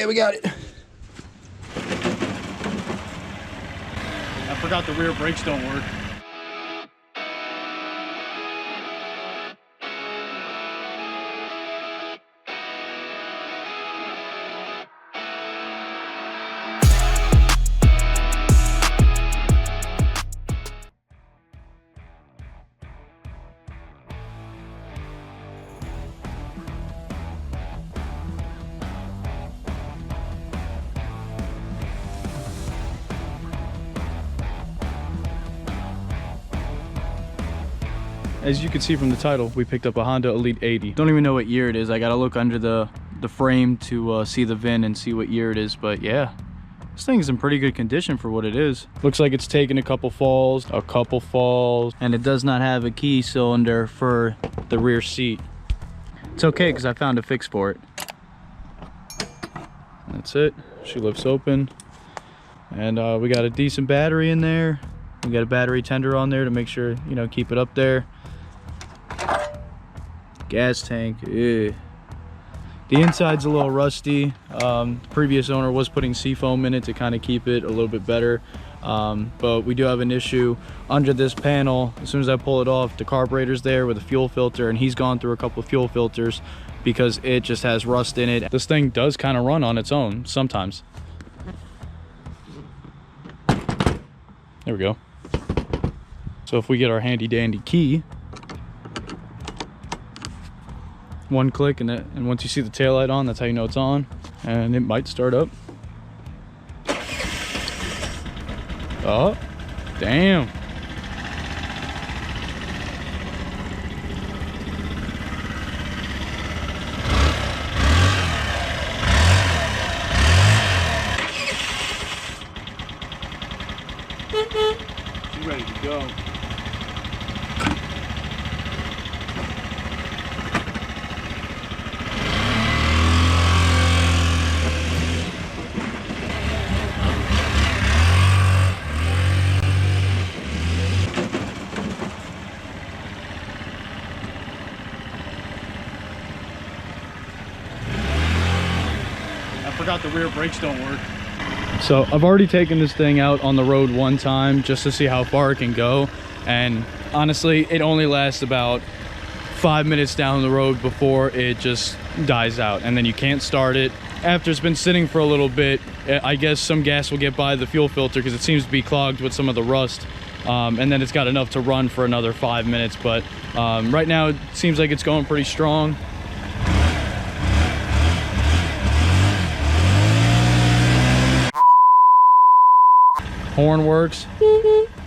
Okay, we got it. I forgot the rear brakes don't work. As you can see from the title, we picked up a Honda Elite 80. Don't even know what year it is. I gotta look under the frame to see the VIN and see what year it is. But yeah, this thing's in pretty good condition for what it is. Looks like it's taken a couple falls, and it does not have a key cylinder for the rear seat. It's okay because I found a fix for it. That's it. She lifts open, and we got a decent battery in there. We got a battery tender on there to make sure, you know, keep it up there. Gas tank, ew. The inside's a little rusty. The previous owner was putting seafoam in it to kind of keep it a little bit better, but we do have an issue under this panel. As soon as I pull it off, the carburetor's there with a fuel filter, and he's gone through a couple of fuel filters because it just has rust in it. This thing does kind of run on its own sometimes. There we go. So if we get our handy dandy key, one click, and once you see the taillight on, that's how you know it's on, and it might start up. Oh, damn. She's ready to go. Forgot the rear brakes don't work. So I've already taken this thing out on the road one time just to see how far it can go, and honestly it only lasts about 5 minutes down the road before it just dies out, and then you can't start it. After it's been sitting for a little bit, I guess some gas will get by the fuel filter because it seems to be clogged with some of the rust, and then it's got enough to run for another 5 minutes. But right now it seems like it's going pretty strong. Horn works,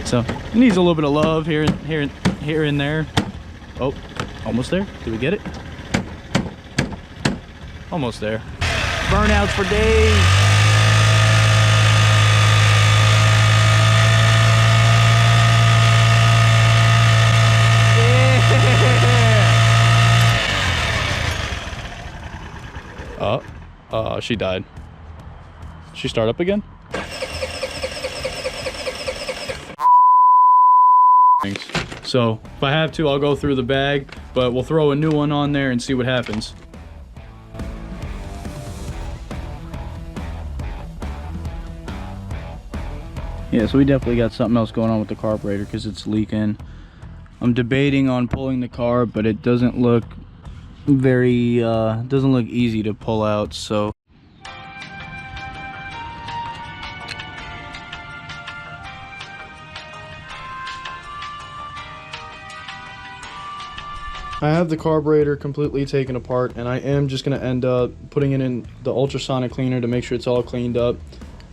so it needs a little bit of love here and there. Oh, almost there. Did we get it? Almost there. Burnouts for days. Yeah. Oh, she died. She start up again? So if I have to, I'll go through the bag, but we'll throw a new one on there and see what happens. Yeah, so we definitely got something else going on with the carburetor because it's leaking. I'm debating on pulling the carb, but it doesn't look very doesn't look easy to pull out, so I have the carburetor completely taken apart, and I am just going to end up putting it in the ultrasonic cleaner to make sure it's all cleaned up.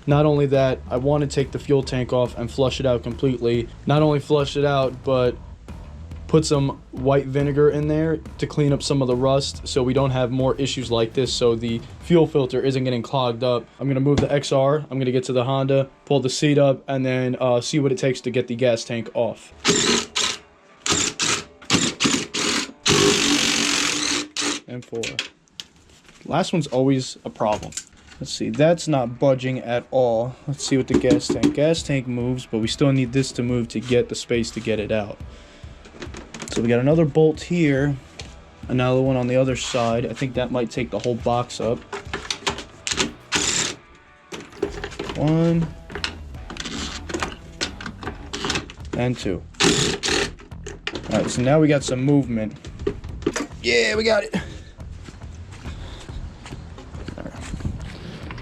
Not only that, I want to take the fuel tank off and flush it out completely. Not only flush it out, but put some white vinegar in there to clean up some of the rust so we don't have more issues like this, so the fuel filter isn't getting clogged up. I'm going to move the XR, I'm going to get to the Honda, pull the seat up, and then see what it takes to get the gas tank off. And 4. Last one's always a problem. Let's see, that's not budging at all. Let's see what the gas tank. Gas tank moves, but we still need this to move to get the space to get it out. So we got another bolt here, another one on the other side. I think that might take the whole box up. 1 and 2. All right, so now we got some movement. Yeah, we got it.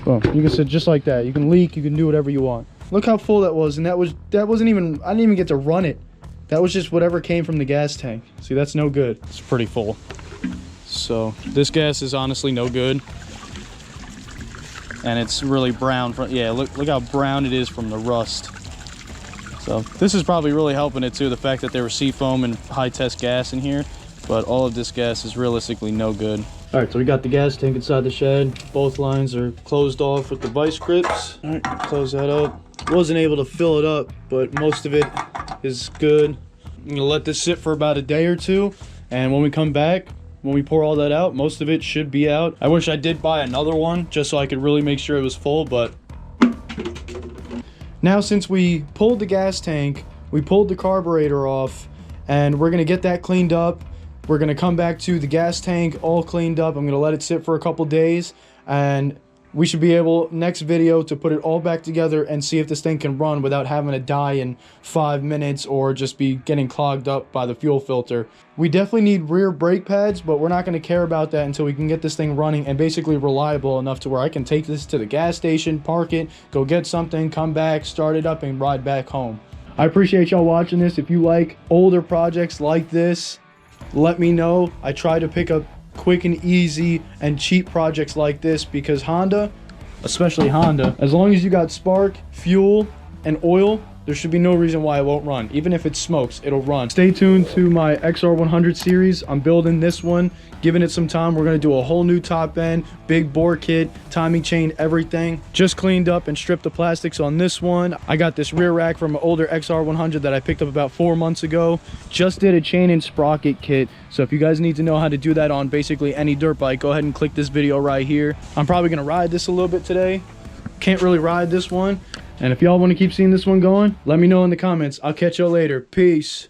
Well, you can sit just like that. You can leak, you can do whatever you want. Look how full that was, and that wasn't even, I didn't even get to run it. That was just whatever came from the gas tank. See, that's no good. It's pretty full. So this gas is honestly no good. And it's really brown from, yeah, look how brown it is from the rust. So this is probably really helping it too, the fact that there was seafoam and high test gas in here, but all of this gas is realistically no good. All right, so we got the gas tank inside the shed. Both lines are closed off with the vice grips. All right, close that up. Wasn't able to fill it up, but most of it is good. I'm gonna let this sit for about a day or two, and when we come back, when we pour all that out, most of it should be out. I wish I did buy another one just so I could really make sure it was full, but now since we pulled the gas tank, we pulled the carburetor off, and we're gonna get that cleaned up. We're gonna come back to the gas tank all cleaned up. I'm gonna let it sit for a couple days, and we should be able, next video, to put it all back together and see if this thing can run without having to die in 5 minutes or just be getting clogged up by the fuel filter. We definitely need rear brake pads, but we're not going to care about that until we can get this thing running and basically reliable enough to where I can take this to the gas station, park it, go get something, come back, start it up, and ride back home. I appreciate y'all watching this. If you like older projects like this, let me know. I try to pick up quick and easy and cheap projects like this because Honda, especially Honda, as long as you got spark, fuel, and oil, there should be no reason why it won't run. Even if it smokes, it'll run. Stay tuned to my XR100 series. I'm building this one, giving it some time. We're gonna do a whole new top end, big bore kit, timing chain, everything. Just cleaned up and stripped the plastics on this one. I got this rear rack from an older XR100 that I picked up about 4 months ago. Just did a chain and sprocket kit. So if you guys need to know how to do that on basically any dirt bike, go ahead and click this video right here. I'm probably gonna ride this a little bit today. Can't really ride this one. And if y'all want to keep seeing this one going, let me know in the comments. I'll catch y'all later. Peace.